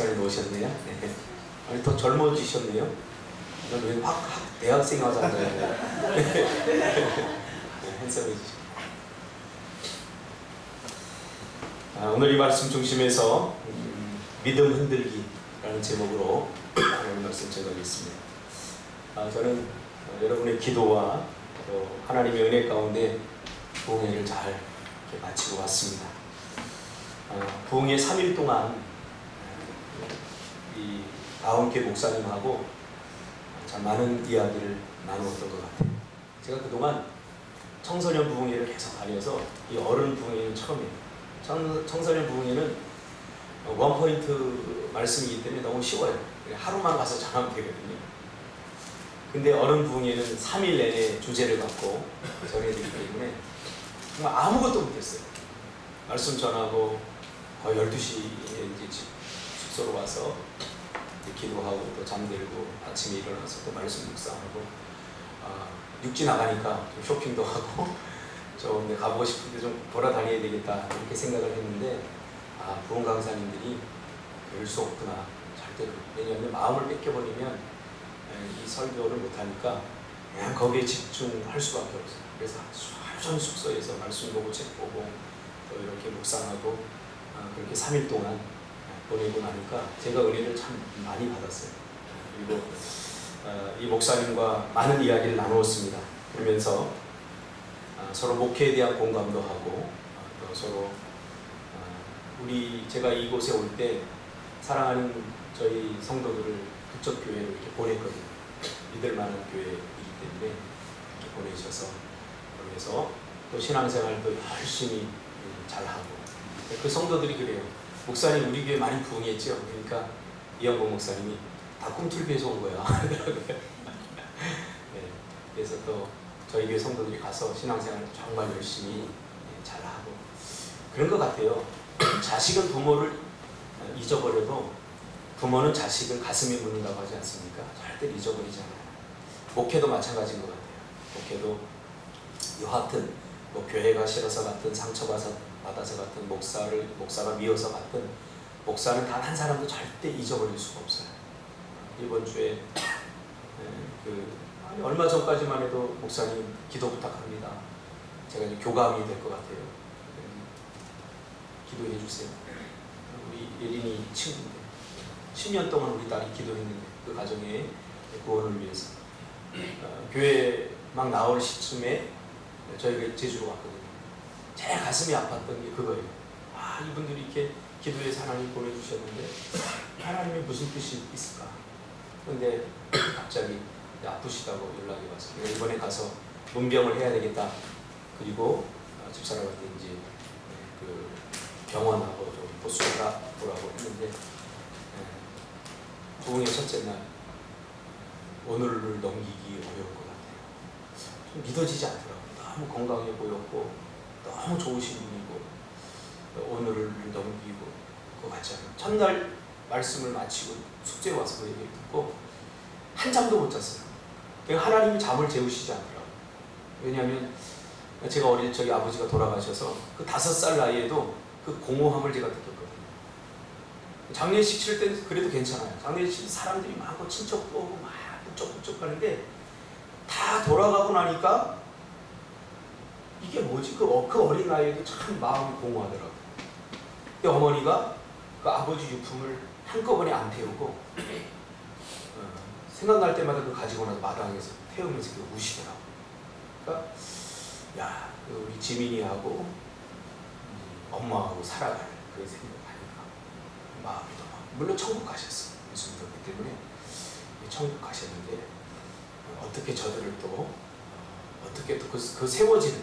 목사님 오셨네요. 네. 아니, 더 젊어지셨네요. 왜 대학생 하잖아요. 네, 핸섬해지죠. 오늘 이 말씀 중심에서 믿음 흔들기라는 제목으로 하나님 말씀 전하겠습니다. 저는 여러분의 기도와 또 하나님의 은혜 가운데 부흥회를 잘 마치고 왔습니다. 부흥회 3일 동안 이 다운계 목사님하고 참 많은 이야기를 나누었던 것 같아요. 제가 그동안 청소년 부흥회를 계속 다녀서 이 어른 부흥회는 처음이에요. 청소년 부흥회는 원포인트 말씀이기 때문에 너무 쉬워요. 하루만 가서 전하면 되거든요. 근데 어른 부흥회는 3일 내내 주제를 갖고 전해드리기 때문에 정말 아무것도 못했어요. 말씀 전하고 거의 12시에 이제 숙소로 와서 기도하고 또 잠들고 아침에 일어나서 또 말씀 묵상하고 육지 나가니까 좀 쇼핑도 하고 좀 가보고 싶은데 좀 돌아다녀야 되겠다 이렇게 생각을 했는데 부흥 강사님들이 그럴 수 없구나 절대로. 왜냐하면 마음을 뺏겨버리면 이 설교를 못하니까 그냥 거기에 집중할 수밖에 없어요. 그래서 하루 종일 숙소에서 말씀 보고 책 보고 또 이렇게 묵상하고 그렇게 3일 동안 보내고 나니까 제가 은혜를 참 많이 받았어요. 그리고 이 목사님과 많은 이야기를 나누었습니다. 그러면서 서로 목회에 대한 공감도 하고 또 서로 제가 이곳에 올 때 사랑하는 저희 성도들을 그쪽 교회로 이렇게 보냈거든요. 믿을 만한 교회이기 때문에 이렇게 보내셔서 그래서 또 신앙생활도 열심히 잘하고 그 성도들이 그래요. 목사님 우리 교회 많이 부흥했죠. 그러니까 이영복 목사님이 다 꿈틀교에서 온 거야. 네, 그래서 또 저희 교회 성도들이 가서 신앙생활 정말 열심히 잘하고 그런 것 같아요. 자식은 부모를 잊어버려도 부모는 자식을 가슴에 묻는다고 하지 않습니까? 절대 잊어버리잖아요. 목회도 마찬가지인 것 같아요. 목회도 여하튼 뭐 교회가 싫어서 같은 상처받아서 같은 목사가 미워서 같은 목사는 단 한 사람도 절대 잊어버릴 수가 없어요. 이번 주에 얼마 전까지만 해도 목사님 기도 부탁합니다. 제가 이제 교감이 될 것 같아요. 기도해 주세요. 우리 예린이 친구인데 10년 동안 우리 딸이 기도했는데 그 가정의 구원을 위해서 교회 막 나올 시점에 저희가 제주로 왔거든요. 제일 가슴이 아팠던 게 그거예요. 이분들이 이렇게 기도해서 하나님 보내주셨는데 하나님의 무슨 뜻이 있을까? 그런데 갑자기 아프시다고 연락이 와서 이번에 가서 문병을 해야 되겠다. 그리고 집사람한테 이제 그 병원하고 좀 보수가 보라고 했는데 부흥의 첫째 날 오늘을 넘기기 어려울 것 같아요. 좀 믿어지지 않더라고요. 너무 건강해 보였고 너무 좋으신 분이고 오늘을 넘기고 그거 같지 않아요. 첫날 말씀을 마치고 숙제에 와서 그 얘기를 듣고 한 잠도 못 잤어요. 하나님이 잠을 재우시지 않더라고요. 왜냐하면 제가 어릴 적에 아버지가 돌아가셔서 그 5살 나이에도 그 공허함을 제가 느꼈거든요. 장례식 칠 때 그래도 괜찮아요. 장례식 사람들이 많고 친척도 오고 막 북적북적 하는데 다 돌아가고 나니까 이게 뭐지? 그 어린 나이에도 참 마음이 공허하더라고요. 근데 어머니가 그 아버지 유품을 한꺼번에 안 태우고 생각날 때마다 그 가지고 나서 마당에서 태우면서 우시더라고요. 그러니까 그 우리 지민이하고 엄마하고 살아갈 그 생각하니까 마음이 너무 물론 천국 가셨어. 예수 믿었기 때문에 천국 가셨는데 어떻게 저들을 또 어떻게 또 그 세워지는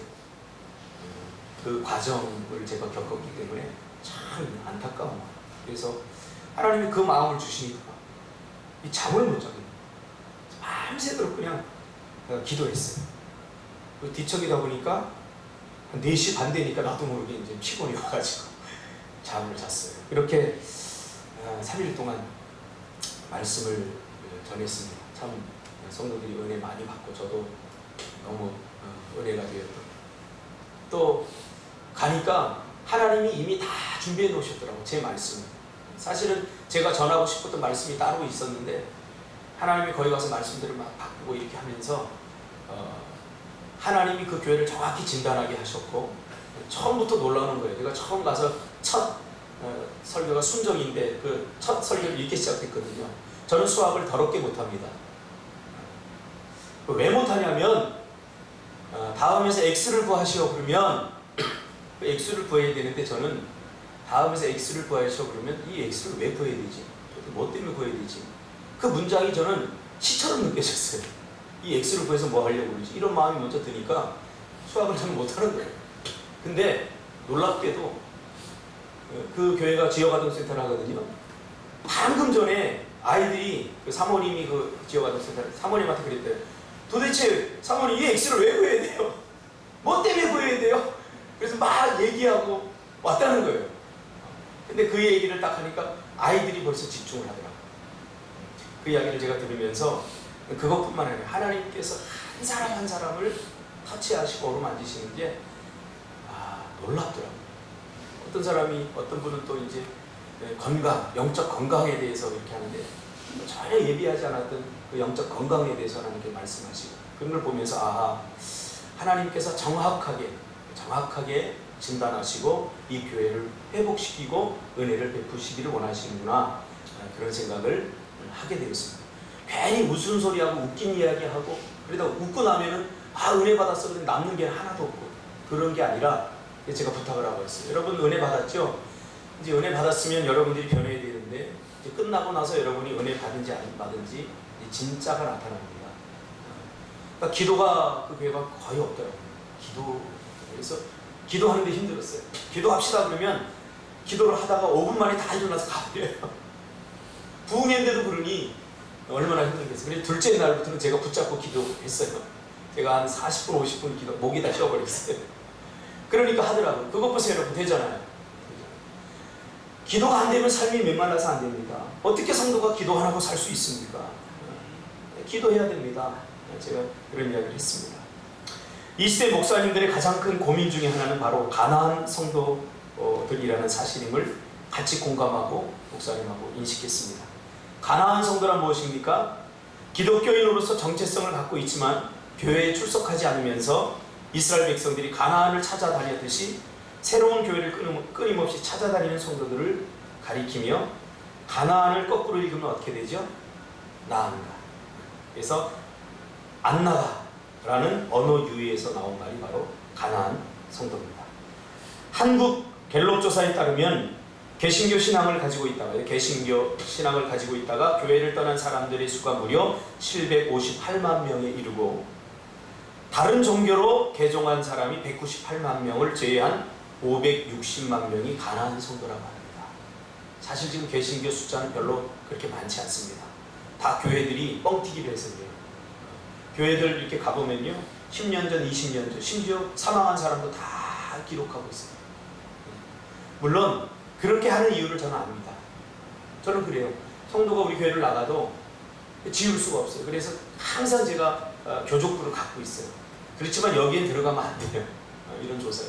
그 과정을 제가 겪었기 때문에 참 안타까운 거예요. 그래서 하나님이 그 마음을 주시니까 이 잠을 못 자겠네요. 밤새도록 그냥 기도했어요. 뒤척이다 보니까 한 4시 반 되니까 나도 모르게 이제 피곤이 와가지고 잠을 잤어요. 이렇게 3일 동안 말씀을 전했습니다. 참 성도들이 은혜 많이 받고 저도 너무 은혜가 되었고 또 가니까 하나님이 이미 다 준비해 놓으셨더라고요. 제 말씀을 사실은 제가 전하고 싶었던 말씀이 따로 있었는데 하나님이 거기 가서 말씀들을 막 바꾸고 이렇게 하면서 하나님이 그 교회를 정확히 진단하게 하셨고 처음부터 놀라는 거예요. 제가 처음 가서 첫 설교가 순정인데 그 첫 설교를 이렇게 시작했거든요. 저는 수학을 더럽게 못합니다. 왜 못하냐면 다음에서 x를 구하시오 그러면 그 x를 구해야 되는데 저는 다음에서 x를 구하시오 그러면 이 x를 왜 구해야 되지? 뭐 때문에 구해야 되지? 그 문장이 저는 시처럼 느껴졌어요. 이 x를 구해서 뭐 하려고 그러지? 이런 마음이 먼저 드니까 수학을 잘 못하는 거예요. 근데 놀랍게도 그 교회가 지역아동센터를 하거든요. 방금 전에 아이들이 그 사모님이 그 지역아동센터를 사모님한테 그랬대요. 도대체 사모님 이 x를 왜 구해야 돼요? 뭐 때문에 구해야 돼요? 그래서 막 얘기하고 왔다는 거예요. 근데 그 얘기를 딱 하니까 아이들이 벌써 집중을 하더라고요. 그 이야기를 제가 들으면서 그것뿐만 아니라 하나님께서 한 사람 한 사람을 터치하시고 어루만지시는 게 놀랍더라고요. 어떤 사람이 어떤 분은 또 이제 건강, 영적 건강에 대해서 이렇게 하는데 전혀 예비하지 않았던 그 영적 건강에 대해서 하나님께 말씀하시고 그런 걸 보면서 하나님께서 정확하게 진단하시고 이 교회를 회복시키고 은혜를 베푸시기를 원하시는구나 그런 생각을 하게 되었습니다. 괜히 무슨 소리하고 웃긴 이야기하고 그러다 웃고 나면은 은혜 받았어 근데 남는 게 하나도 없고 그런 게 아니라 제가 부탁을 하고 있어요. 여러분 은혜 받았죠? 이제 은혜 받았으면 여러분들이 변해야 되는데 이제 끝나고 나서 여러분이 은혜 받은지 안 받은지 진짜가 나타납니다. 그러니까 기도가 그 교회가 거의 없더라고요. 그래서 기도하는데 힘들었어요. 기도합시다 그러면 기도를 하다가 5분 만에 다 일어나서 가버려요. 부흥회인데도 그러니 얼마나 힘들겠어요. 그래서 둘째 날부터는 제가 붙잡고 기도했어요. 제가 한 40분 50분 기도 목이 다 쉬어버렸어요. 그러니까 하더라고요. 그것 보세요 여러분. 되잖아요. 기도가 안 되면 삶이 메말라서 안 됩니다. 어떻게 성도가 기도 안 하고 살 수 있습니까? 기도해야 됩니다. 제가 그런 이야기를 했습니다. 이 시대 목사님들의 가장 큰 고민 중에 하나는 바로 가난한 성도들이라는 사실임을 같이 공감하고 목사님하고 인식했습니다. 가난한 성도란 무엇입니까? 기독교인으로서 정체성을 갖고 있지만 교회에 출석하지 않으면서 이스라엘 백성들이 가나안을 찾아다녔듯이 새로운 교회를 끊임없이 찾아다니는 성도들을 가리키며 가나안을 거꾸로 읽으면 어떻게 되죠? 나아간다. 그래서 안 나가라는 언어 유희에서 나온 말이 바로 가나안 성도입니다. 한국 갤럽 조사에 따르면 개신교 신앙을 가지고 있다가 교회를 떠난 사람들의 수가 무려 758만 명에 이르고 다른 종교로 개종한 사람이 198만 명을 제외한 560만 명이 가나안 성도라고 합니다. 사실 지금 개신교 숫자는 별로 그렇게 많지 않습니다. 다 교회들이 뻥튀기를 해서 그래요. 교회들 이렇게 가보면요 10년 전, 20년 전, 심지어 사망한 사람도 다 기록하고 있어요. 물론 그렇게 하는 이유를 저는 압니다. 저는 그래요. 성도가 우리 교회를 나가도 지울 수가 없어요. 그래서 항상 제가 교족부를 갖고 있어요. 그렇지만 여기에 들어가면 안 돼요. 이런 조사에.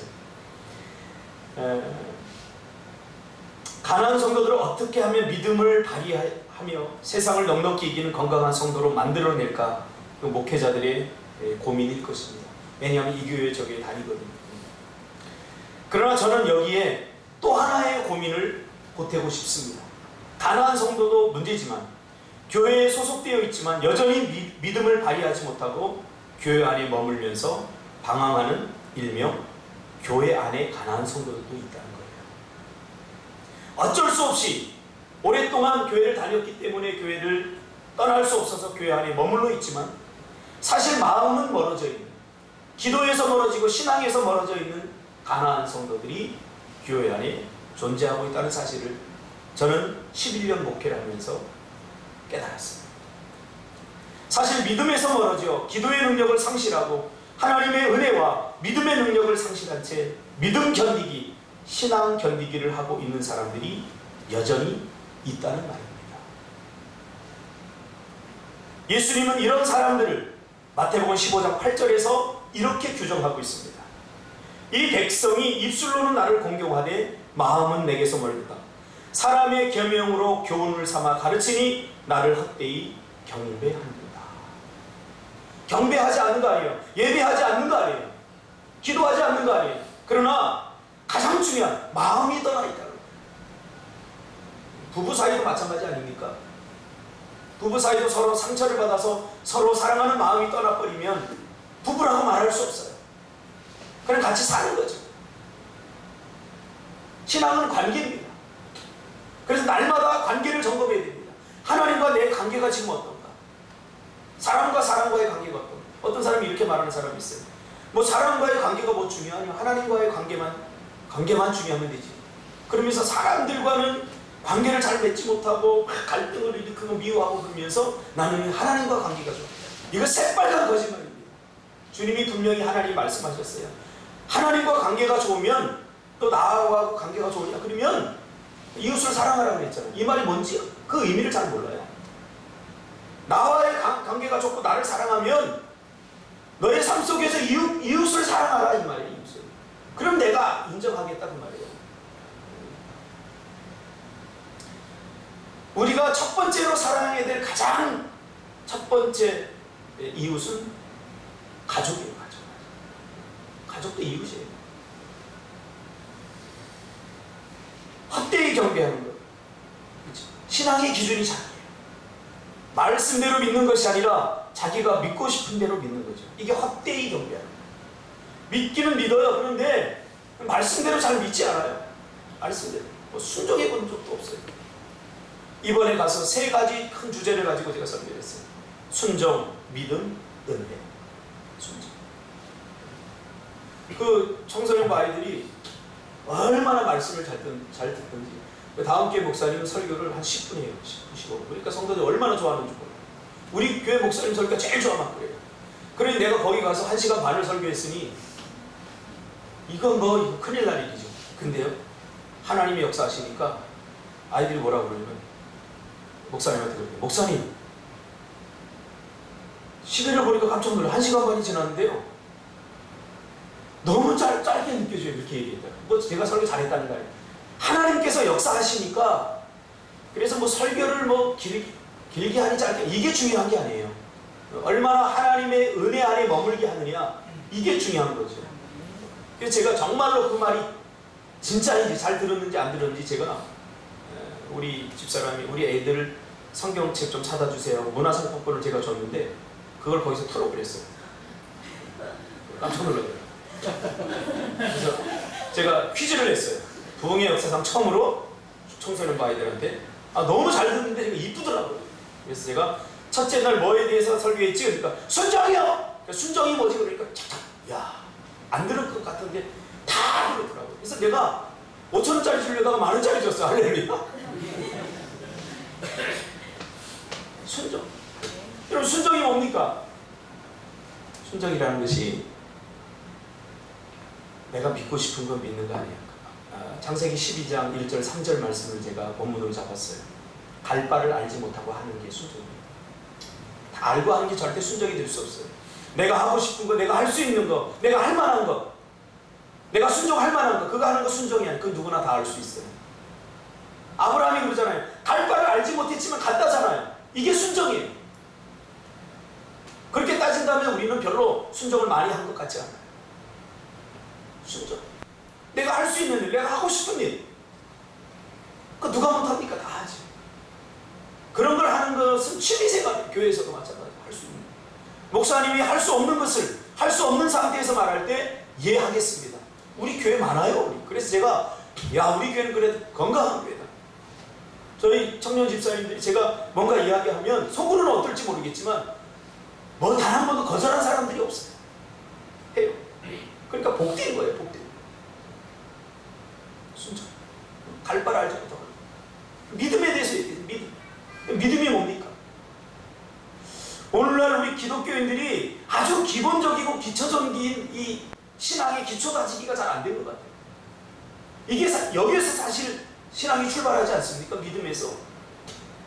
가난한 성도들을 어떻게 하면 믿음을 발휘하며 세상을 넉넉히 이기는 건강한 성도로 만들어낼까? 그 목회자들의 고민일 것입니다. 왜냐하면 이 교회 저 교회 다니거든요. 그러나 저는 여기에 또 하나의 고민을 보태고 싶습니다. 가난한 성도도 문제지만 교회에 소속되어 있지만 여전히 믿음을 발휘하지 못하고 교회 안에 머물면서 방황하는 일명 교회 안에 가난한 성도들도 있다는 거예요. 어쩔 수 없이 오랫동안 교회를 다녔기 때문에 교회를 떠날 수 없어서 교회 안에 머물러 있지만 사실 마음은 멀어져 있는, 기도에서 멀어지고 신앙에서 멀어져 있는 가난한 성도들이 교회 안에 존재하고 있다는 사실을 저는 11년 목회를 하면서 깨달았습니다. 사실 믿음에서 멀어져 기도의 능력을 상실하고 하나님의 은혜와 믿음의 능력을 상실한 채 믿음 견디기, 신앙 견디기를 하고 있는 사람들이 여전히 있다는 말입니다. 예수님은 이런 사람들을 마태복음 15장 8절에서 이렇게 규정하고 있습니다. 이 백성이 입술로는 나를 공경하되 마음은 내게서 멀다. 사람의 계명으로 교훈을 삼아 가르치니 나를 헛되이 경배하는다. 경배하지 않는 거 아니에요. 예배하지 않는 거 아니에요. 기도하지 않는 거 아니에요. 그러나 가장 중요한 마음이 떠나 있다. 부부 사이도 마찬가지 아닙니까? 부부 사이도 서로 상처를 받아서 서로 사랑하는 마음이 떠나버리면 부부라고 말할 수 없어요. 그냥 같이 사는 거죠. 신앙은 관계입니다. 그래서 날마다 관계를 점검해야 됩니다. 하나님과 내 관계가 지금 어떤가? 사람과 사람과의 관계가 어떤가? 어떤 사람이 이렇게 말하는 사람이 있어요. 뭐 사람과의 관계가 뭐 중요하냐? 하나님과의 관계만 중요하면 되지. 그러면서 사람들과는 관계를 잘 맺지 못하고 갈등을 일으키고 미워하고 그러면서 나는 하나님과 관계가 좋아. 이거 새빨간 거짓말입니다. 주님이 분명히 하나님 말씀하셨어요. 하나님과 관계가 좋으면 또 나와 관계가 좋으냐? 그러면 이웃을 사랑하라고 했잖아요. 이 말이 뭔지 그 의미를 잘 몰라요. 나와의 관계가 좋고 나를 사랑하면 너의 삶 속에서 이웃을 사랑하라 이 말이에요. 이웃을. 그럼 내가 인정하겠다 그 말이에요. 우리가 첫 번째로 사랑해야 될 가장 첫 번째 이웃은 가족이에요. 가족도 이웃이에요. 헛되이 경배하는 것. 그렇죠? 신앙의 기준이 자기예요. 말씀대로 믿는 것이 아니라 자기가 믿고 싶은 대로 믿는 거죠. 이게 헛되이 경배하는 거예요. 믿기는 믿어요. 그런데 말씀대로 잘 믿지 않아요. 말씀대로. 뭐 순종해 본 적도 없어요. 이번에 가서 세 가지 큰 주제를 가지고 제가 설교를 했어요. 순종, 믿음, 은혜. 순종. 그 청소년 아이들이 얼마나 말씀을 잘 듣던지. 다음 교회 목사님은 설교를 한 10분 해요. 10분, 15분. 그러니까 성도들이 얼마나 좋아하는지 몰라요. 우리 교회 목사님 설교가 제일 좋아하면 그래요. 그러니 내가 거기 가서 1시간 반을 설교했으니 이건 뭐 큰일 날 일이죠. 근데요, 하나님이 역사하시니까 아이들이 뭐라고 그러냐면 목사님한테 그래요. 목사님, 시계를 보니까 깜짝 놀라요. 1시간 반이 지났는데요. 너무 짧게 느껴져요. 이렇게 얘기했다. 뭐 제가 설교 잘했다는 거 아니에요. 하나님께서 역사하시니까 그래서 뭐 설교를 뭐 길게 하니 짧게 이게 중요한 게 아니에요. 얼마나 하나님의 은혜 안에 머물게 하느냐 이게 중요한 거죠. 그래서 제가 정말로 그 말이 진짜인지 잘 들었는지 안 들었는지 제가 우리 집사람이 우리 애들 성경책 좀 사다 주세요. 문화상품권을 제가 줬는데 그걸 거기서 풀어버렸어요. 깜짝 놀랐어요. 그래서 제가 퀴즈를 냈어요. 부흥의 역사상 처음으로 청소년 아이들한테 너무 잘 듣는데 제가 이쁘더라고요. 그래서 제가 첫째 날 뭐에 대해서 설교했지? 그러니까 순종이요! 그러니까 순종이 뭐지? 그러니까 착착 야, 안 들을 것 같은데 다 그렇더라고요. 그래서 내가 5,000원짜리 주려다가 10,000원짜리 줬어요. 할렐루야. 순종. 여러분 순종이 뭡니까? 순종이라는 것이 내가 믿고 싶은 거 믿는 거 아니에요. 창세기 12장 1절 3절 말씀을 제가 본문으로 잡았어요. 갈 바를 알지 못하고 하는 게 순종이에요. 다 알고 하는 게 절대 순종이 될 수 없어요. 내가 하고 싶은 거, 내가 할 수 있는 거, 내가 할 만한 거, 내가 순종할 만한 거, 그거 하는 거 순종이 아니에요. 그건 누구나 다 할 수 있어요. 아브라함이 그러잖아요. 갈 바를 알지 못했지만 갔다잖아요. 이게 순종이에요. 그렇게 따진다면 우리는 별로 순종을 많이 한 것 같지 않아요. 순종. 내가 할 수 있는 일, 내가 하고 싶은 일. 그 누가 못합니까? 다 하지. 그런 걸 하는 것은 취미생활이에요. 교회에서도 마찬가지로 할 수 있는. 목사님이 할 수 없는 것을 할 수 없는 상태에서 말할 때 이해하겠습니다. 우리 교회 많아요. 우리. 그래서 제가 우리 교회는 그래도 건강한 교회다. 저희 청년 집사님들이 제가 뭔가 이야기하면 속으로는 어떨지 모르겠지만 뭐 단 한 번도 거절한 사람들이 없어요. 해요. 그러니까 복된 거예요. 복된. 순종. 갈 바를 알지 못하고. 믿음에 대해서 얘기해요. 믿음이 뭡니까? 오늘날 우리 기독교인들이 아주 기본적이고 기초적인 이 신앙의 기초 다지기가 잘 안 된 것 같아요. 이게 여기에서 사실 신앙이 출발하지 않습니까? 믿음에서.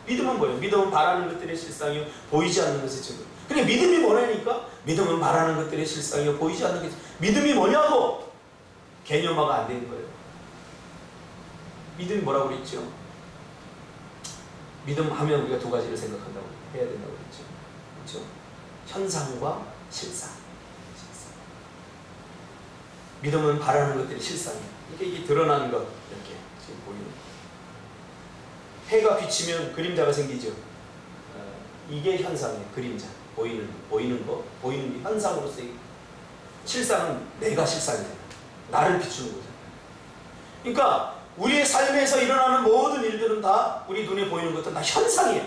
믿음은 뭐예요? 믿음은 바라는 것들의 실상이요 보이지 않는 것의 증거. 그래 믿음이 뭐냐니까? 믿음은 바라는 것들의 실상이요 보이지 않는 것의 믿음이 뭐냐고? 개념화가 안 되는 거예요. 믿음이 뭐라고 그랬죠? 믿음 하면 우리가 두 가지를 생각한다고 해야 된다고 그랬죠. 그렇죠? 현상과 실상. 믿음은 바라는 것들이 실상이에요. 이게 드러나는 것, 이렇게 지금 보이는. 해가 비치면 그림자가 생기죠. 이게 현상이에요. 그림자. 보이는 거, 보이는 게 현상으로서. 실상은 내가 실상이 돼요. 나를 비추는 거죠. 그러니까 우리의 삶에서 일어나는 모든 일들은 다 우리 눈에 보이는 것들은 다 현상이에요.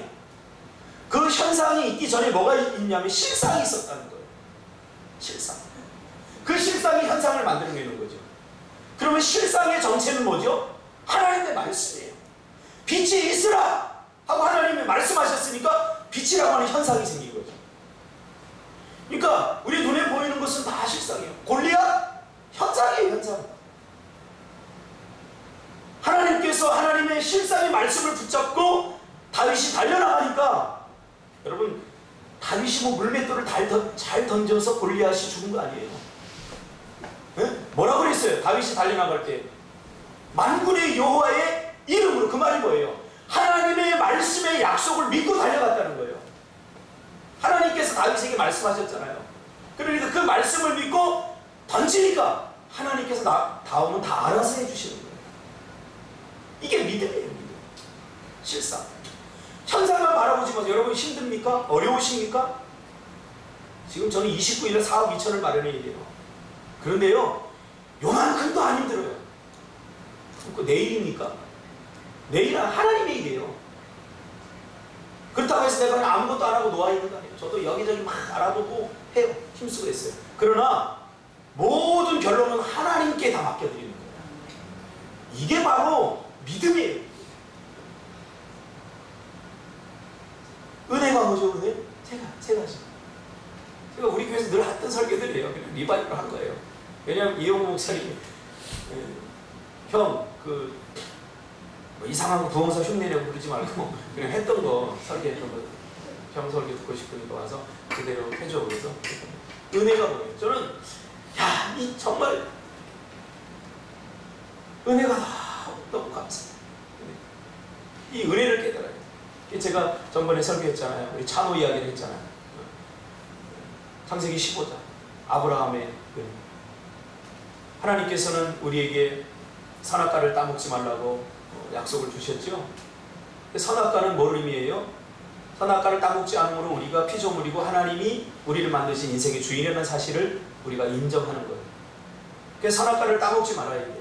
그 현상이 있기 전에 뭐가 있냐면 실상이 있었다는 거예요. 실상. 그 실상이 현상을 만들어내는 거죠. 그러면 실상의 정체는 뭐죠? 하나님의 말씀이에요. 빛이 있으라 하고 하나님이 말씀하셨으니까 빛이라고 하는 현상이 생긴 거죠. 그러니까 우리 눈에 보이는 것은 다 실상이에요. 골리앗? 현상이에요. 현상. 하나님께서 하나님의 실상의 말씀을 붙잡고 다윗이 달려나가니까, 여러분, 다윗이 뭐 물맷돌을 잘 던져서 골리앗이 죽은 거 아니에요. 네? 뭐라고 그랬어요? 다윗이 달려나갈 때 만군의 여호와의 이름으로. 그 말이 뭐예요? 하나님의 말씀의 약속을 믿고 달려갔다는 거예요. 하나님께서 다윗에게 말씀하셨잖아요. 그러니까 그 말씀을 믿고 던지니까 하나님께서 다음은 다 알아서 해주시는 거예요. 이게 믿음이에요. 믿음. 실상. 현상만 바라보지 마세요. 여러분 힘듭니까? 어려우십니까? 지금 저는 29일에 4억 2천을 마련해야 돼요. 그런데요, 요만큼도 안 힘들어요. 그 내일입니까? 내일은 하나님의 일이에요. 그렇다고 해서 내가 그냥 아무것도 안 하고 놓아있는 거 아니에요. 저도 여기저기 막 알아보고 해요. 힘쓰고 있어요. 그러나 모든 결론은 하나님께 다 맡겨드리는 거예요. 이게 바로 믿음이에요. 은혜가 뭐죠? 은혜? 제가 우리 교회에서 늘 했던 설교들이에요. 그냥 리바이브를 한 거예요. 왜냐하면 이용호 목사님이 형, 뭐 이상한 거 부흥사 흉내내고 그러지 말고 그냥 했던 거, 설계했던 거, 형 설계 듣고 싶으니까 와서 그대로 해줘. 그래서 은혜가 뭐예요? 저는 정말 은혜가 너무 감사해요. 이 은혜를 깨달아요. 제가 전번에 설교했잖아요. 우리 찬호 이야기를 했잖아요. 창세기 15장 아브라함의 은혜. 하나님께서는 우리에게 선악과를 따먹지 말라고 약속을 주셨죠. 선악과는 뭘 의미해요? 선악과를 따먹지 않으므로 우리가 피조물이고 하나님이 우리를 만드신 인생의 주인이라는 사실을 우리가 인정하는 거예요. 그래서 선악과를 따먹지 말아야 돼요.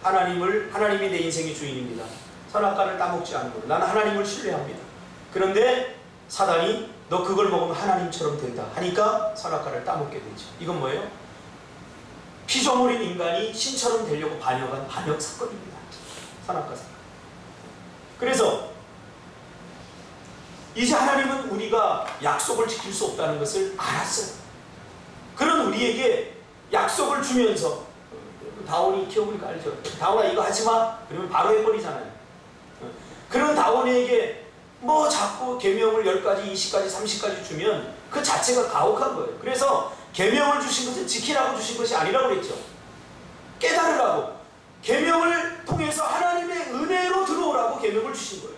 하나님이 내 인생의 주인입니다. 선악과를 따먹지 않으므로 나는 하나님을 신뢰합니다. 그런데 사단이 너 그걸 먹으면 하나님처럼 된다 하니까 선악과를 따먹게 되죠. 이건 뭐예요? 피조물인 인간이 신처럼 되려고 반역한 반역 사건입니다. 선악과 사건. 그래서 이제 하나님은 우리가 약속을 지킬 수 없다는 것을 알았어요. 그런 우리에게 약속을 주면서, 다온이 키워보니까 알죠? 다온아 이거 하지마 그러면 바로 해버리잖아요. 그런 다온에게 뭐 자꾸 계명을 10가지, 20가지, 30가지 주면 그 자체가 가혹한 거예요. 그래서 계명을 주신 것은 지키라고 주신 것이 아니라고 그랬죠. 깨달으라고. 계명을 통해서 하나님의 은혜로 들어오라고 계명을 주신 거예요.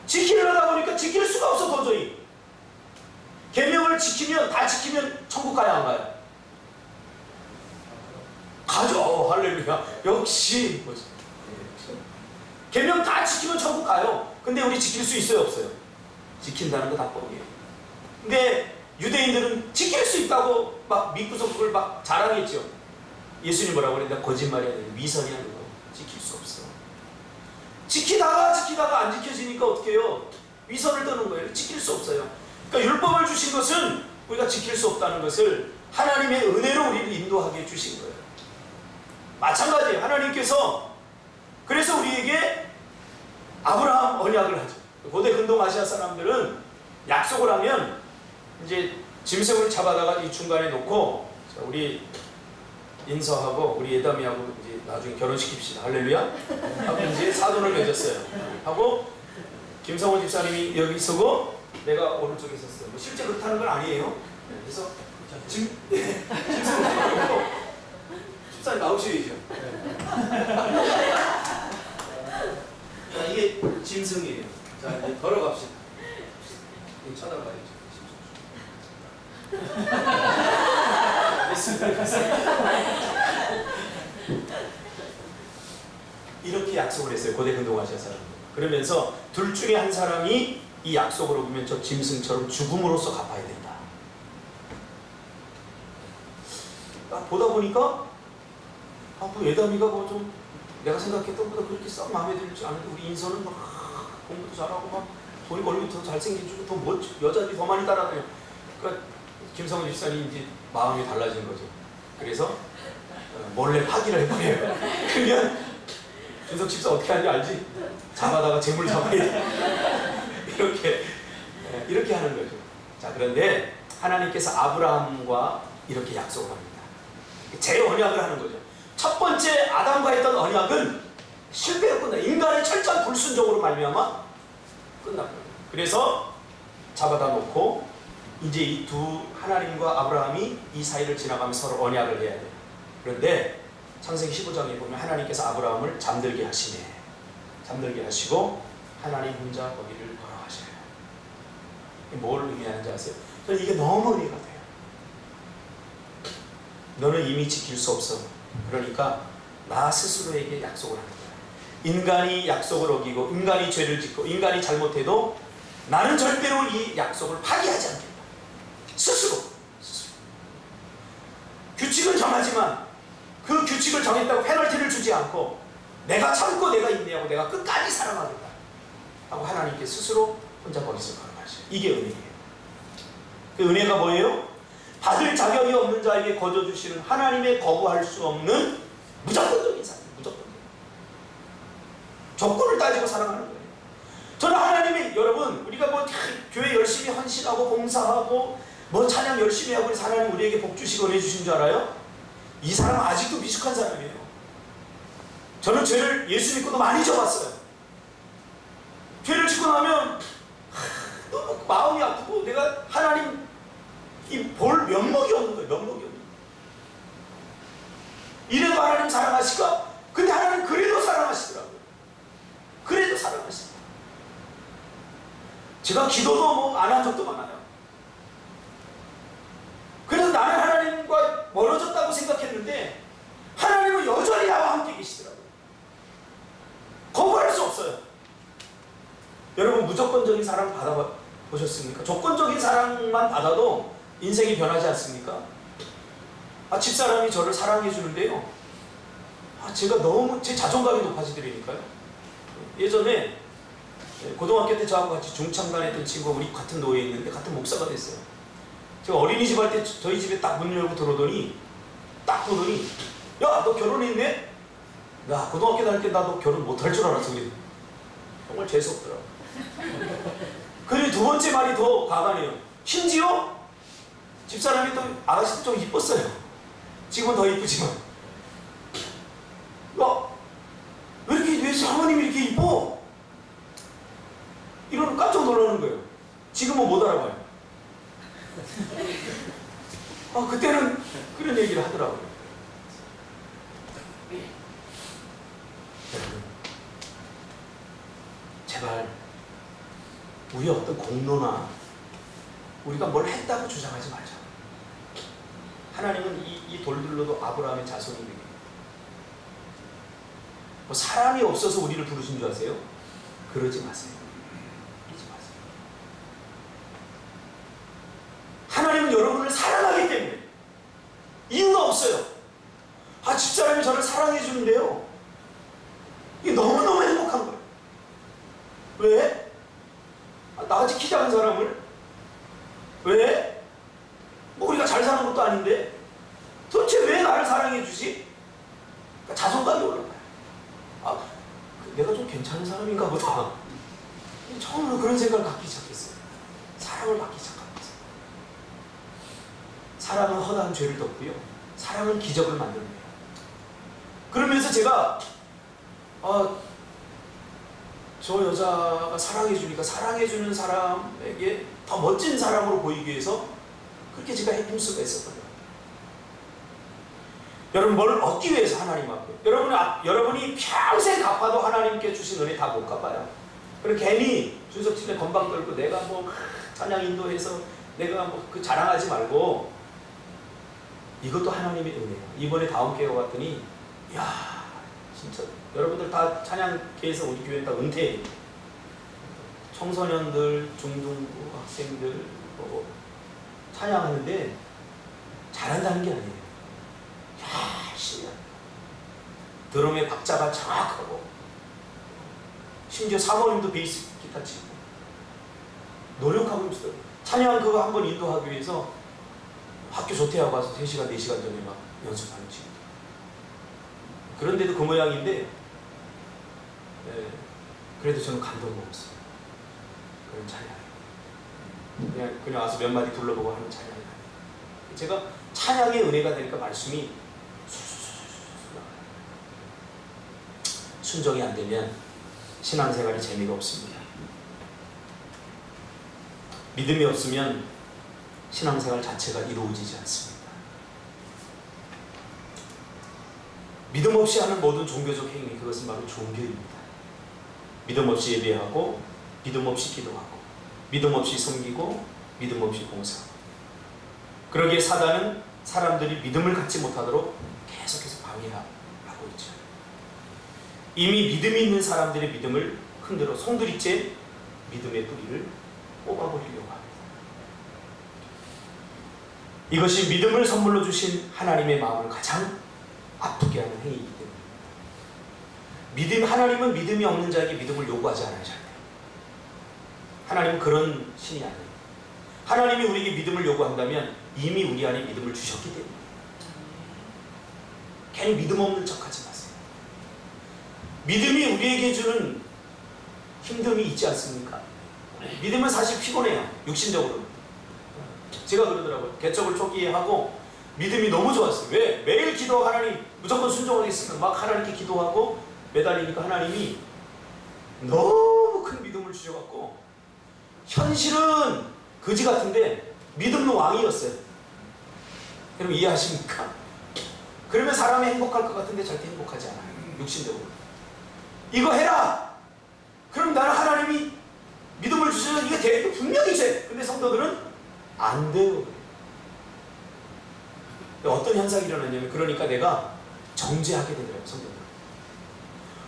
지키려다 보니까 지킬 수가 없어. 도저히. 계명을 다 지키면 천국 가야 안 가요? 가죠. 할렐루야. 역시 계명 다 지키면 천국 가요. 근데 우리 지킬 수 있어요? 없어요? 지킨다는 거 다 뻥이에요. 근데 유대인들은 지킬 수 있다고 막 믿고서 그걸 막 자랑했죠. 예수님 뭐라고 그랬는데 거짓말이 아니라 위선이 아니고 지킬 수 없어. 지키다가 안 지켜지니까 어떻게 해요? 위선을 떠는 거예요. 지킬 수 없어요. 그러니까 율법을 주신 것은 우리가 지킬 수 없다는 것을 하나님의 은혜로 우리를 인도하게 주신 거예요. 마찬가지예요. 하나님께서 그래서 우리에게 아브라함 언약을 하죠. 고대 근동 아시아 사람들은 약속을 하면 이제 짐승을 잡아다가 이 중간에 놓고, 자, 우리 인서하고 우리 예담이하고 이제 나중에 결혼시킵시다. 할렐루야. 하고 이제 사돈을 맺었어요. 하고 김성호 집사님이 여기 서고 내가 오른쪽에 있었어요. 뭐 실제 그렇다는 건 아니에요. 그래서 짐승을 잡고 집사님 나오셔야죠. 이게 짐승이에요. 자, 이제 걸어갑시다. 쳐다봐야죠. 이렇게 약속을 했어요. 고대 근동아시아 사람. 그러면서 둘 중에 한 사람이 이 약속을 어기면 저 짐승처럼 죽음으로써 갚아야 된다. 딱 보다 보니까 예담이가 좀 내가 생각했던 것보다 그렇게 썩 마음에 들지 않은데 우리 인선은 막 공부도 잘하고 막 돈이 벌면 더 잘생기고 더 여자들이 더 많이 따라다녀. 그러니까 김성훈 집사님 이제 마음이 달라진 거죠. 그래서 몰래 파기를 해버려요. 그러면 준석 집사 어떻게 하는지 알지? 잡아다가 재물 잡아야 돼. 이렇게 하는 거죠. 자, 그런데 하나님께서 아브라함과 이렇게 약속을 합니다. 재언약을 하는 거죠. 첫 번째 아담과 했던 언약은 실패로 끝나. 인간의 철저한 불순종으로 말미암아 끝났거든요. 그래서 잡아다 놓고 이제 이 두 하나님과 아브라함이 이 사이를 지나가면서 서로 언약을 해야 돼요. 그런데 창세기 15장에 보면 하나님께서 아브라함을 잠들게 하시네. 잠들게 하시고 하나님 혼자 거기를 걸어가셔요. 뭘 의미하는지 아세요? 저는 이게 너무 의미가 돼요. 너는 이미 지킬 수 없어. 그러니까 나 스스로에게 약속을 하는 거야. 인간이 약속을 어기고 인간이 죄를 짓고 인간이 잘못해도 나는 절대로 이 약속을 파기하지 않겠다. 스스로. 규칙은 정하지만 그 규칙을 정했다고 페널티를 주지 않고 내가 참고 내가 인내하고 내가 끝까지 사랑하겠다 하고 하나님께 스스로 혼자 거기서 걸어가셔요. 이게 은혜예요. 그 은혜가 뭐예요? 받을 자격이 없는 자에게 거저 주시는 하나님의 거부할 수 없는 무조건적인 사랑. 무조건적인. 조건을 따지고 사랑하는 거예요. 저는 하나님이 여러분 우리가 뭐 교회 열심히 헌신하고 봉사하고 뭐 찬양 열심히 하고 그래서 하나님 우리에게 복 주시고 은혜 주신 줄 알아요? 이 사람은 아직도 미숙한 사람이에요. 저는 죄를 예수 믿고도 많이 져봤어요. 죄를 짓고 나면 너무 마음이 아프고 내가 하나님 이 볼 면목이 없는 거예요. 면목이 없는 거예요. 이래도 하나님 사랑하실까? 근데 하나님 그래도 사랑하시더라고요. 그래도 사랑하시더라고요. 제가 기도도 뭐 안 한 적도 많아요. 그래서 나는 하나님과 멀어졌다고 생각했는데 하나님은 여전히 나와 함께 계시더라고요. 거부할 수 없어요. 여러분 무조건적인 사랑 받아보셨습니까? 조건적인 사랑만 받아도 인생이 변하지 않습니까? 집사람이 저를 사랑해 주는데요. 제가 너무 제 자존감이 높아지더라니까요. 예전에 고등학교 때 저하고 같이 중창단했던 친구가 우리 같은 노예에 있는데 같은 목사가 됐어요. 제가 어린이집 할 때 저희 집에 딱 문 열고 들어오더니 딱 보더니 야, 너 결혼했네? 야, 고등학교 다닐 때 나도 결혼 못할 줄 알았어. 정말 재수없더라고. 그리고 두 번째 말이 더 가관해요. 심지어 집사람이 또 아가씨도 좀 이뻤어요. 지금은 더 이쁘지만. 야, 왜 사모님이 이렇게 이뻐? 이러면 깜짝 놀라는 거예요. 지금은 못 알아봐요. 그때는 그런 얘기를 하더라고요. 여러분, 제발 우리의 어떤 공로나 우리가 뭘 했다고 주장하지 말자. 하나님은 이 돌들로도 아브라함의 자손이 되게 뭐 사람이 없어서 우리를 부르신 줄 아세요? 그러지 마세요. 그러지 마세요. 하나님은 여러분을 사랑하기 때문에 이유가 없어요. 집사람이 저를 사랑해 주는데요. 이게 너무너무 행복한 거예요. 왜? 나같이 키 작은 사람을? 왜? 뭐 우리가 잘 사는 것도 아닌데 도대체 왜 나를 사랑해 주지? 그러니까 자존감이 올라가요. 내가 좀 괜찮은 사람인가 보다. 처음으로 그런 생각을 갖기 시작했어요. 사랑을 받기 시작합니다. 사랑은 허다한 죄를 덮고요. 사랑은 기적을 만듭니다. 그러면서 제가 저 여자가 사랑해주니까 사랑해주는 사람에게 더 멋진 사람으로 보이기 위해서 그렇게 제가 힘쓰고 했었거든요. 여러분 뭘 얻기 위해서 하나님 앞에 여러분이 평생 갚아도 하나님께 주신 은혜 다 못 갚아요. 그리고 괜히 준석집에 건방 떨고 내가 뭐 찬양 인도해서 내가 뭐 그 자랑하지 말고, 이것도 하나님의 은혜예요. 이번에 다음 교회 왔더니 야 진짜 여러분들 다 찬양계에서 우리 교회 다 은퇴, 청소년들, 중등부 학생들 뭐 찬양하는데 잘한다는 게 아니에요. 열심히 드럼의 박자가 정확하고, 심지어 사모님도 베이스 기타 치고 노력하고 있어요. 찬양 그거 한번 인도하기 위해서 학교 조퇴하고 와서 3시간, 4시간 전에 막 연습하는 친구들. 그런데도 그 모양인데, 네, 그래도 저는 감동 먹었어요. 그런 찬양. 그냥 와서 몇 마디 둘러보고 하는 찬양이 아니에요. 제가 찬양의 은혜가 되니까 말씀이 순종이 안 되면 신앙생활이 재미가 없습니다. 믿음이 없으면 신앙생활 자체가 이루어지지 않습니다. 믿음 없이 하는 모든 종교적 행위, 그것은 바로 종교입니다. 믿음 없이 예배하고, 믿음 없이 기도하고, 믿음 없이 섬기고, 믿음 없이 봉사하고. 그러기에 사단은 사람들이 믿음을 갖지 못하도록 계속해서 방해하고 있죠. 이미 믿음이 있는 사람들의 믿음을 흔들어 송두리째 믿음의 뿌리를 뽑아버리려고 합니다. 이것이 믿음을 선물로 주신 하나님의 마음을 가장 아프게 하는 행위이기 때문에, 하나님은 믿음이 없는 자에게 믿음을 요구하지 않아요. 하나님은 그런 신이 아니에요. 하나님이 우리에게 믿음을 요구한다면 이미 우리 안에 믿음을 주셨기 때문에 괜히 믿음 없는 척하지 마세요. 믿음이 우리에게 주는 힘듦이 있지 않습니까? 믿음은 사실 피곤해요. 육신적으로. 제가 그러더라고요. 개척을 초기에 하고 믿음이 너무 좋았어요. 왜? 매일 기도, 하나님 무조건 순종하겠습니다. 막 하나님께 기도하고 매달리니까 하나님이 너무 큰 믿음을 주셔갖고, 현실은 거지 같은데 믿음은 왕이었어요. 여러분 이해하십니까? 그러면 사람이 행복할 것 같은데 절대 행복하지 않아요. 육신적으로. 이거 해라! 그럼 나는 하나님이 믿음을 주셔서 이게 돼. 분명히 돼. 근데 성도들은 안 돼요. 어떤 현상이 일어났냐면, 그러니까 내가 정죄하게 되더라고요, 성도들.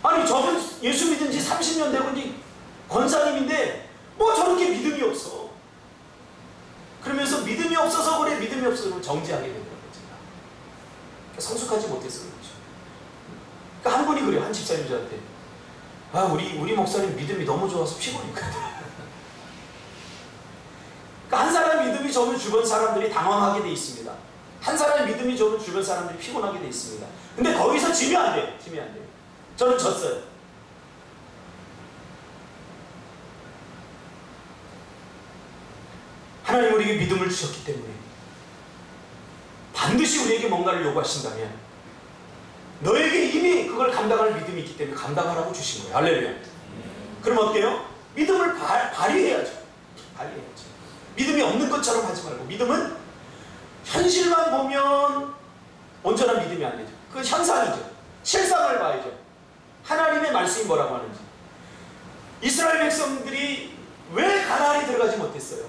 아니, 저분 예수 믿은 지 30년 되고 이제 권사님인데 뭐 저렇게 믿음이 없어. 그러면서 믿음이 없어서 그래, 믿음이 없어서 정죄하게 되더라고요, 제가. 성숙하지 못해서 그렇죠. 그러니까 한 분이 그래요, 한 집사님 저한테. 아, 우리 목사님 믿음이 너무 좋아서 피곤했거든. 그러니까 한 사람 믿음이 좋으면 주변 사람들이 당황하게 돼 있습니다. 한 사람의 믿음이 좋으면 주변 사람들이 피곤하게 돼 있습니다. 근데 거기서 지면 안 돼요. 지면 안 돼요. 저는 졌어요. 하나님 우리에게 믿음을 주셨기 때문에 반드시 우리에게 뭔가를 요구하신다면 너에게 이미 그걸 감당할 믿음이 있기 때문에 감당하라고 주신 거예요. 할렐루야. 그럼 어때요? 믿음을 발휘해야죠. 발휘해야죠. 믿음이 없는 것처럼 하지 말고, 믿음은 현실만 보면 온전한 믿음이 안 되죠. 그건 현상이죠. 실상을 봐야죠. 하나님의 말씀이 뭐라고 하는지. 이스라엘 백성들이 왜 가나안에 들어가지 못했어요?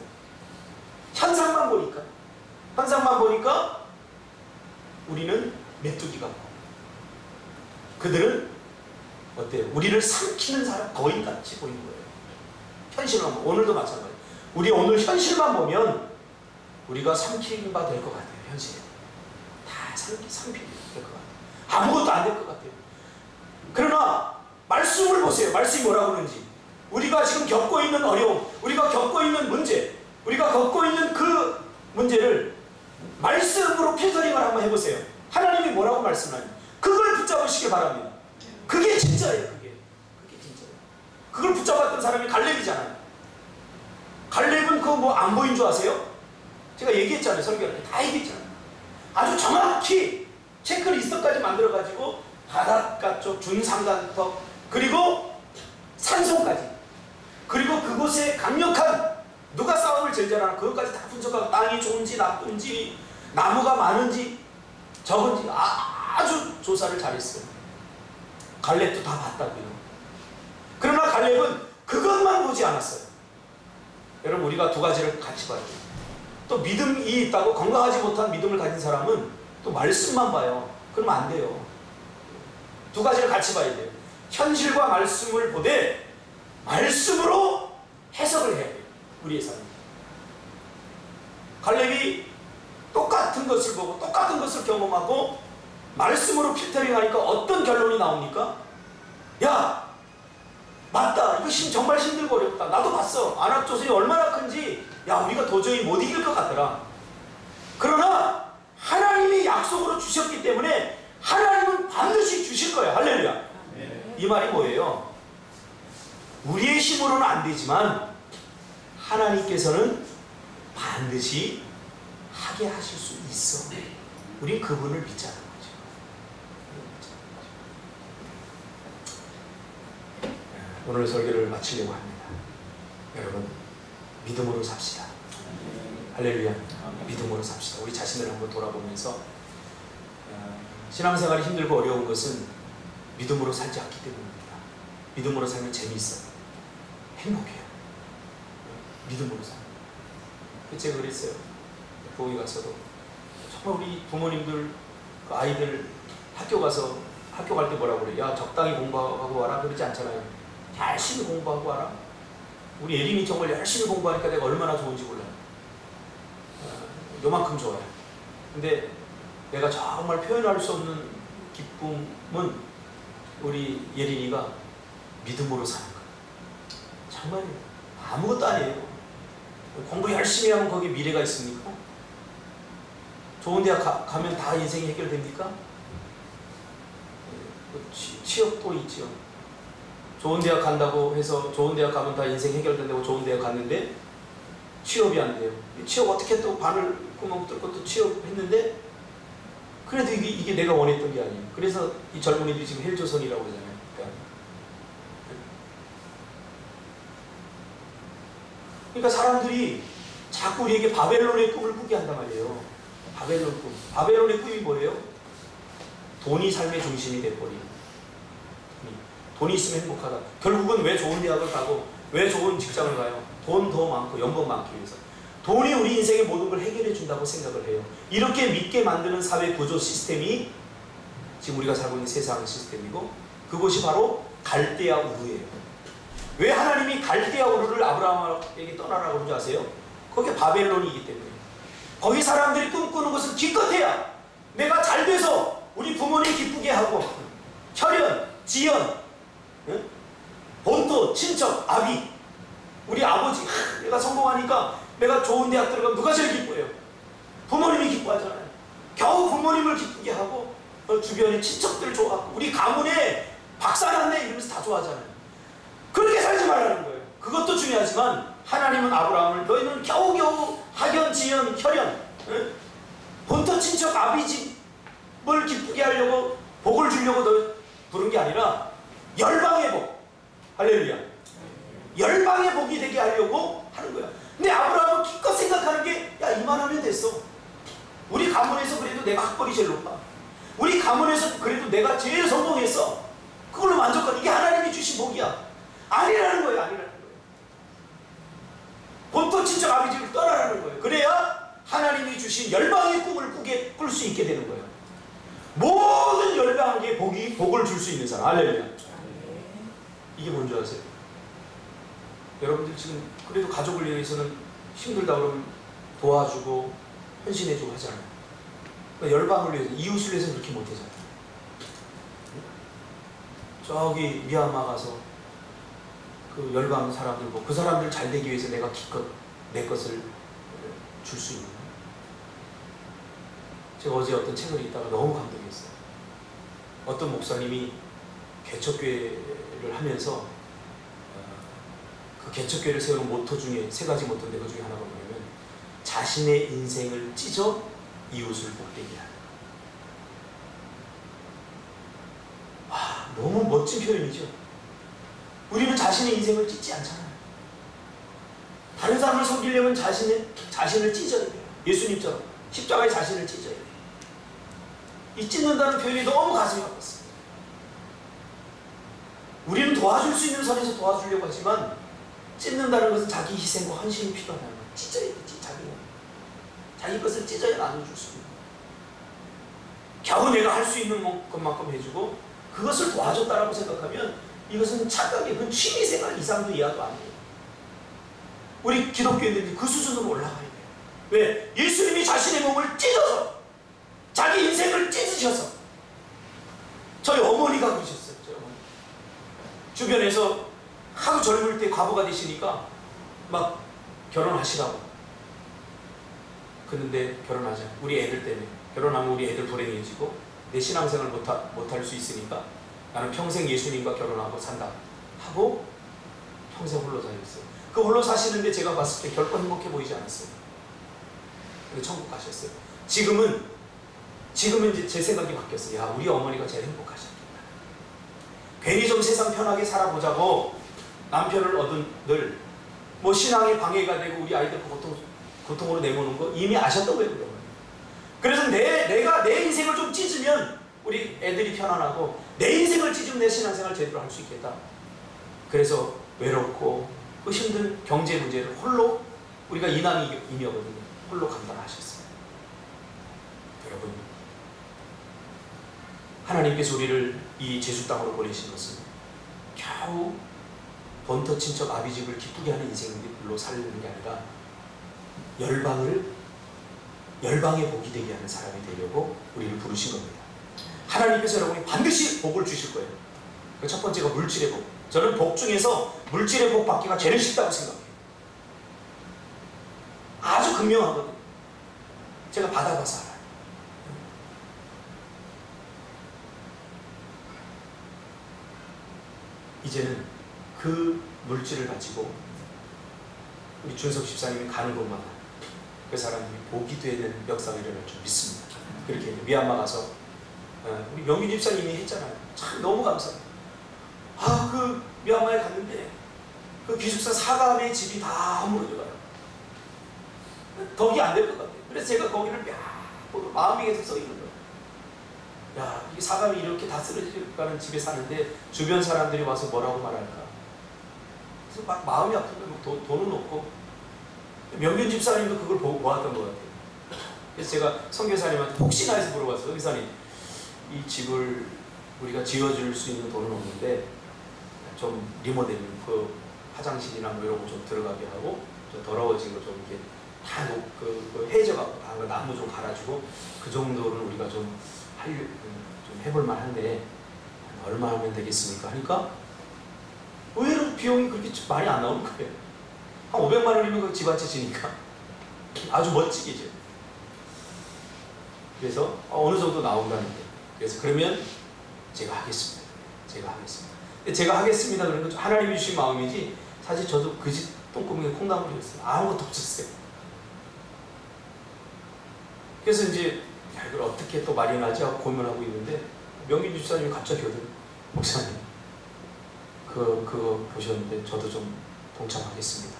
현상만 보니까 우리는 메뚜기 같고, 그들은 어때요? 우리를 삼키는 사람, 거인같이 보이는 거예요. 현실만 보면. 오늘도 마찬가지예요. 우리 오늘 현실만 보면 우리가 삼키는 바 될 것 같아요. 현실에 다 삼키게 될 것 같아요. 아무것도 안 될 것 같아요. 그러나 말씀을 보세요. 말씀이 뭐라고 그러는지. 우리가 지금 겪고 있는 어려움, 우리가 겪고 있는 문제, 우리가 겪고 있는 그 문제를 말씀으로 필터링을 한번 해보세요. 하나님이 뭐라고 말씀하는지 그걸 붙잡으시길 바랍니다. 그게 진짜예요. 그게 진짜예요. 그걸 붙잡았던 사람이 갈렙이잖아요. 갈렙은 그거 뭐 안 보인 줄 아세요? 제가 얘기했잖아요. 설교할 때 다 얘기했잖아요. 아주 정확히 체크리스트까지 만들어가지고 바닷가 쪽 준상간턱, 그리고 산송까지, 그리고 그곳에 강력한 누가 싸움을 제일 잘하나 그것까지 다 분석하고, 땅이 좋은지 나쁜지 나무가 많은지 적은지 아주 조사를 잘했어요. 갈렙도 다 봤다고요. 그러나 갈렙은 그것만 보지 않았어요. 여러분, 우리가 두 가지를 같이 봐야 돼요. 또 믿음이 있다고 건강하지 못한 믿음을 가진 사람은 또 말씀만 봐요. 그러면 안 돼요. 두 가지를 같이 봐야 돼요. 현실과 말씀을 보되 말씀으로 해석을 해야 돼요. 우리의 삶. 갈렙이 똑같은 것을 보고 똑같은 것을 경험하고 말씀으로 필터링하니까 어떤 결론이 나옵니까? 야, 맞다. 이거 정말 힘들고 어렵다. 나도 봤어. 안압조선이 얼마나 큰지. 야, 우리가 도저히 못 이길 것 같더라. 그러나 하나님이 약속으로 주셨기 때문에 하나님은 반드시 주실 거예요. 할렐루야. 이 말이 뭐예요? 우리의 힘으로는 안 되지만 하나님께서는 반드시 하게 하실 수 있어. 우린 그분을 믿자는 거죠. 오늘 설교를 마치려고 합니다. 여러분, 믿음으로 삽시다. 할렐루야. 믿음으로 삽시다. 우리 자신을 한번 돌아보면서 신앙생활이 힘들고 어려운 것은 믿음으로 살지 않기 때문입니다. 믿음으로 살면 재미있어요. 행복해요. 믿음으로 살면. 제가 그랬어요. 부엌에 가서도 정말 우리 부모님들, 그 아이들 학교 갈 때 뭐라고 그래? 야, 적당히 공부하고 와라. 그러지 않잖아요. 열심히 공부하고 와라. 우리 예린이 정말 열심히 공부하니까 내가 얼마나 좋은지 몰라요. 요만큼 좋아요. 근데 내가 정말 표현할 수 없는 기쁨은 우리 예린이가 믿음으로 사는 거예요. 정말 아무것도 아니에요. 공부 열심히 하면 거기에 미래가 있습니까? 좋은 대학 가면 다 인생이 해결됩니까? 취업도 있죠. 좋은 대학 간다고 해서 좋은 대학 가면 다 인생 해결된다고 좋은 대학 갔는데 취업이 안 돼요. 취업 어떻게 또 바늘 구멍 뚫고 또 취업했는데 그래도 이게 내가 원했던 게 아니에요. 그래서 이 젊은이들이 지금 헬조선이라고 그러잖아요. 그러니까 사람들이 자꾸 우리에게 바벨론의 꿈을 꾸게 한단 말이에요. 바벨론 꿈. 바벨론의 꿈이 뭐예요? 돈이 삶의 중심이 돼버리는. 돈이 있으면 행복하다. 결국은 왜 좋은 대학을 가고 왜 좋은 직장을 가요? 돈 더 많고 연봉 많기 위해서. 돈이 우리 인생의 모든 걸 해결해 준다고 생각을 해요. 이렇게 믿게 만드는 사회 구조 시스템이 지금 우리가 살고 있는 세상 시스템이고, 그것이 바로 갈대아 우르예요. 왜 하나님이 갈대아 우르를 아브라함에게 떠나라고 그러는지 아세요? 거기에 바벨론이기 때문에. 거기 사람들이 꿈꾸는 것은 기껏해야 내가 잘 돼서 우리 부모님 기쁘게 하고 혈연, 지연, 본토, 친척, 아비, 우리 아버지, 내가 성공하니까 내가 좋은 대학 들어가면 누가 제일 기뻐해요? 부모님이 기뻐하잖아요. 겨우 부모님을 기쁘게 하고 주변의 친척들 좋아하고 우리 가문에 박사 났네 이러면서 다 좋아하잖아요. 그렇게 살지 말라는 거예요. 그것도 중요하지만 하나님은 아브라함을 너희는 겨우겨우 학연, 지연, 혈연, 본토, 친척, 아비집을 기쁘게 하려고 복을 주려고 너 부른 게 아니라 열방의 복. 할렐루야. 열방의 복이 되게 하려고 하는 거야. 근데 아브라함은 기껏 생각하는 게, 야, 이만하면 됐어. 우리 가문에서 그래도 내가 학벌이 제일 높아. 우리 가문에서 그래도 내가 제일 성공했어. 그걸로 만족하는, 이게 하나님이 주신 복이야. 아니라는 거예요. 아니라는 거예요. 본토 친척 아비집을 떠나라는 거예요. 그래야 하나님이 주신 열방의 꿈을 꿀 수 있게 되는 거예요. 모든 열방에게 복을 줄 수 있는 사람. 할렐루야. 이게 뭔지 아세요? 여러분들 지금 그래도 가족을 위해서는 힘들다 그러면 도와주고 헌신해주고 하잖아요. 그러니까 열방을 위해서, 이웃을 위해서 그렇게 못하잖아요. 저기 미얀마 가서 그 열방 사람들 보고 그 사람들 잘 되기 위해서 내가 기껏 내 것을 줄 수 있는. 제가 어제 어떤 책을 읽다가 너무 감동했어요. 어떤 목사님이 개척교회를 하면서 그 개척교회를 세우는 모토 중에 세 가지 모토인데 그 중에 하나가 뭐냐면 자신의 인생을 찢어 이웃을 복되게 하는. 와, 너무 멋진 표현이죠. 우리는 자신의 인생을 찢지 않잖아요. 다른 사람을 섬기려면 자신을 찢어야 돼요. 예수님처럼 십자가에 자신을 찢어야 돼요. 이 찢는다는 표현이 너무 가슴이 아팠어요. 우리는 도와줄 수 있는 선에서 도와주려고 하지만 찢는다는 것은 자기 희생과 헌신이 필요하다는 거예요. 찢어야 되지. 자기 것을 찢어야 나눠줄 수 있는 거예요. 겨우 내가 할 수 있는 것만큼 해주고 그것을 도와줬다라고 생각하면 이것은 착각이에요. 그건 취미생활 이상도 이하도 아니에요. 우리 기독교인들이 그 수준으로 올라가야 돼요. 왜? 예수님이 자신의 몸을 찢어서 자기 인생을 찢으셔서 저희 어머니가 그러셨어요. 저희 어머니. 주변에서 하도 젊을 때 과부가 되시니까 막 결혼하시라고. 그런데 결혼하자. 우리 애들 때문에. 결혼하면 우리 애들 불행해지고 내 신앙생활 못할 수 있으니까 나는 평생 예수님과 결혼하고 산다 하고 평생 홀로 살았어요. 그 홀로 사시는데 제가 봤을 때 결코 행복해 보이지 않았어요. 근데 천국 가셨어요. 지금은 이제 제 생각이 바뀌었어요. 야, 우리 어머니가 제일 행복하셨겠다. 괜히 좀 세상 편하게 살아보자고 남편을 얻은 늘 뭐 신앙에 방해가 되고 우리 아이들 고통으로 내모는 거 이미 아셨던 거예요. 우리 어머니. 그래서 내가 내 인생을 좀 찢으면 우리 애들이 편안하고 내 인생을 찢으면 내 신앙생활 제대로 할 수 있겠다. 그래서 외롭고 그 힘든 경제 문제를 홀로 우리가 이남이녀거든요. 홀로 감당하셨어요. 여러분, 하나님께서 우리를 이 제주 땅으로 보내신 것은 겨우 본토 친척 아비집을 기쁘게 하는 인생들로 살리는 게 아니라 열방의 복이 되게 하는 사람이 되려고 우리를 부르신 겁니다. 하나님께서 여러분이 반드시 복을 주실 거예요. 첫 번째가 물질의 복. 저는 복 중에서 물질의 복 받기가 제일 쉽다고 생각해요. 아주 극명하거든요. 제가 받아봐서 알아요. 이제는 그 물질을 가지고 우리 준석 집사님이 가는 곳마다 그 사람들이 복이 되는 역사가 일어날 줄 믿습니다. 그렇게 미얀마 가서 우리 명규 집사님이 했잖아요. 참 너무 감사해요. 그 미얀마에 갔는데 그 기숙사 사감의 집이 다 무너져가요. 덕이 안 될 것 같아요. 그래서 제가 거기를 마음이 계속 써 있는 거예요. 야, 이 사감이 이렇게 다 쓰러지는 집에 사는데 주변 사람들이 와서 뭐라고 말할까? 그래서 막 마음이 아픈 거예요. 돈은 없고. 명균 집사님도 그걸 보고 보았던 것 같아요. 그래서 제가 선교사님한테 혹시나 해서 물어봤어요. 선교사님, 이 집을 우리가 지어줄 수 있는 돈은 없는데 좀 리모델링, 그 화장실이나 뭐 이런 거 좀 들어가게 하고 좀 더러워진 거 좀 이렇게 다 해져갖고 나무 좀 갈아주고 그 정도는 우리가 좀 해볼 만한데 얼마 하면 되겠습니까? 하니까 의외로 비용이 그렇게 많이 안 나오는 거예요. 한 500만 원이면 그 집 한 채 지니까 아주 멋지게 죠. 그래서 어느 정도 나온다는 거예요. 그래서 그러면 제가 하겠습니다. 제가 하겠습니다. 그런 건 하나님이 주신 마음이지 사실 저도 그 집 똥구멍에 콩나물이었어요. 아무것도 없었어요. 그래서 이제 이걸 어떻게 또 마련하지 하고 고민하고 있는데 명기 집사님이 갑자기 오더니 목사님 그거 보셨는데 저도 좀 동참하겠습니다.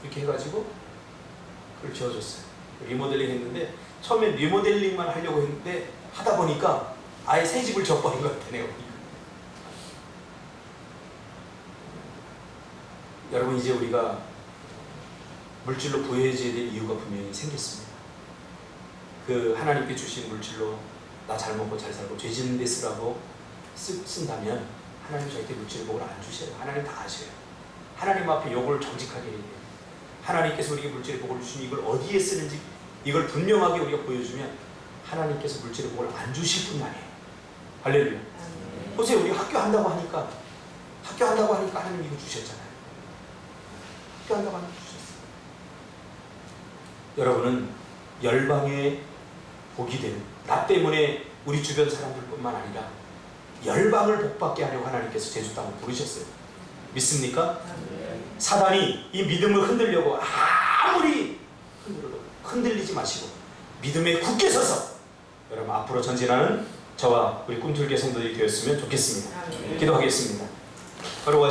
이렇게 해가지고 그걸 지어줬어요. 리모델링 했는데 처음엔 리모델링만 하려고 했는데 하다 보니까 아예 새 집을 지어버린 것 같아 내가 보니까. 여러분, 이제 우리가 물질로 부유해져야 될 이유가 분명히 생겼습니다. 그 하나님께 주신 물질로 나 잘 먹고 잘 살고 죄 짓는 데 쓰라고 쓴다면 하나님 저희한테 물질의 복을 안 주셔요. 하나님 다 아셔요. 하나님 앞에 요걸 정직하게 해야 돼요. 하나님께서 우리에게 물질의 복을 주시니 이걸 어디에 쓰는지 이걸 분명하게 우리가 보여주면 하나님께서 물질의 복을 안 주실 뿐 아니에요. 할렐루야. 보세요. 우리 학교 한다고 하니까 하나님 이거 주셨잖아요. 학교 한다고 하니까 주셨어요. 여러분은 열방의 복이 되는, 나 때문에 우리 주변 사람들뿐만 아니라 열방을 복받게 하려고 하나님께서 제주 땅을 부르셨어요. 믿습니까? 사단이 이 믿음을 흔들려고 아무리 흔들리지 마시고 믿음에 굳게 서서 여러분 앞으로 전진하는 저와 우리 꿈틀교 성도들이 되었으면 좋겠습니다. 기도하겠습니다. 바로